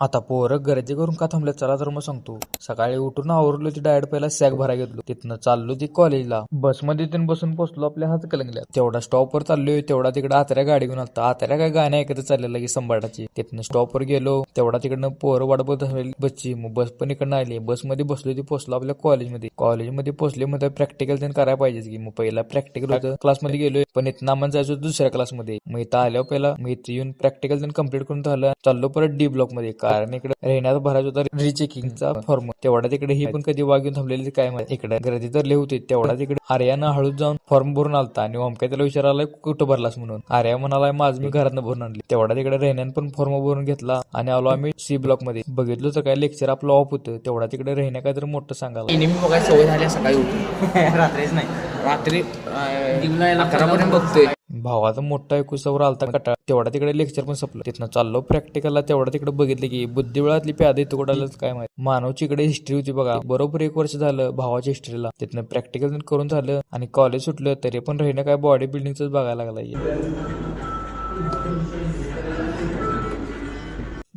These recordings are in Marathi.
आता पोरं गर्दी करून का थांबले चला तर मग सांगतो. सकाळी उठून आवरलो ती डायरेक्ट पहिला सॅक भरा घेतलो. तिथनं चाललो ती कॉलेजला. बसमध्ये तिथून बसून पोचलो आपल्या हात कलंगल्या. तेवढा स्टॉपवर चाललोय तेवढा तिकडे आतऱ्या गाडी घेऊन आलता. आतऱ्या काय गाणे ऐकत चाललेला की संभाटाची. तिथनं स्टॉपवर गेलो तेवढा तिकडनं पोरं वाट बघत बसची. मग बस पण इकडनं आली. बसमध्ये बसलो ती पोचलो आपल्या कॉलेजमध्ये. कॉलेजमध्ये पोचले मग प्रॅक्टिकल त्यांनी करायला पाहिजे की. मग पहिला प्रॅक्टिकल होतं क्लासमध्ये गेलोय पण इथं आम्हाला जायचं होतं दुसऱ्या क्लासमध्ये. मग इथं आल्यावर पहिला मी इथं येऊन प्रॅक्टिकल त्यांनी कम्प्लीट करून झालं. चाललो परत डी ब्लॉक मध्ये कारण इकडे रेहण्यात भरायचा होता रिचेकिंगचा फॉर्म. तेवढा तिकडे ही पण कधी वागून थांबलेली काय माहिती. इकडे गर्दी तर लई होती. तेवढा तिकडे आर्यानं हळूच जाऊन फॉर्म भरून आलता आणि ओमक्या त्याला विचारायला कुठं भरलास म्हणून. आर्या म्हणाला माझं मी घरातनं भरून आणली. तेवढा तिकडे रेहण्यानं पण फॉर्म भरून घेतला आणि आलो आम्ही सी ब्लॉक मध्ये. बघितलं तर काय लेक्चर आपलं ऑफ होतं. तेवढा तिकडे रेहण्या काय तर मोठं सांगायला. नेहमी बघायला सवय झाली सकाळी उठून रात्रीच नाही. रात्री 11 बघतोय. भावाचा मोठा एकुसावर आलता कटाळ. तेवढा तिकडे लेक्चर पण संपलं. तिथनं चाललो प्रॅक्टिकलला. तेवढा तिकडे बघितलं की बुद्धिबळातली प्यादे इथं कुठालाच काय माहिती. मानवची इकडे हिस्ट्री होती बघा. बरोबर 1 वर्ष झालं भावाच्या हिस्ट्रीला. तिथनं प्रॅक्टिकल करून झालं आणि कॉलेज सुटलं तरी पण राहिणं काय बॉडी बिल्डिंगच बघायला लागला.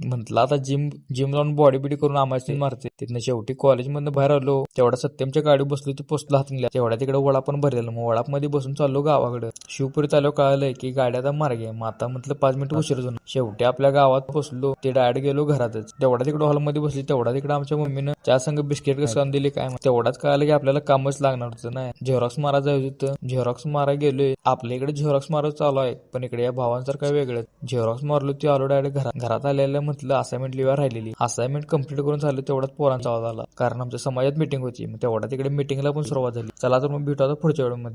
म्हटलं आता जिम लावून बॉडी बिडी करून आम्हाला मारते. तिथनं शेवटी कॉलेजमधनं बाहेर आलो. तेवढा सत्यमच्या गाडी बसलो ती पोचला हातला. तेवढ्या तिकडे वडा पण भरलेला. मग वडाप मध्ये बसून चाललो गावाकडे. शिवपुरीत आलो कळालंय की गाड्या आता मार्गे आहे. मग आता म्हटलं 5 मिनिटं उशीर जाऊन शेवटी आपल्या गावात पोचलो. ते डायरेक्ट गेलो घरातच. तेवढा तिकडे हॉलमध्ये बसली. तेवढा तिकडे आमच्या मम्मीनं त्या संग बिस्किट कसं दिली काय. तेवढाच कळालं की आपल्याला कामच लागणार होतं नाही. झेरॉक्स मारा जायचं होतं. झेरॉक्स मारा गेलोय. आपल्या इकडे झेरॉक्स मारा चालू आहे पण इकडे या भावांसारखं वेगळं. झेरॉक्स मारलो ती आलो डायरेक्ट घरात आलेलं. म्हटलं असाइनमेंट लिव्हा राहिलेली. असाइनमेंट कंप्लीट करून झालं. तेवढाच पोरांचा आवाज आला कारण आमच्या समाजात मिटिंग होती. तेवढा तिकडे मिटिंगला पण सुरुवात झाली. चला तर मग भेटू आता पुढच्या वेळेमध्ये.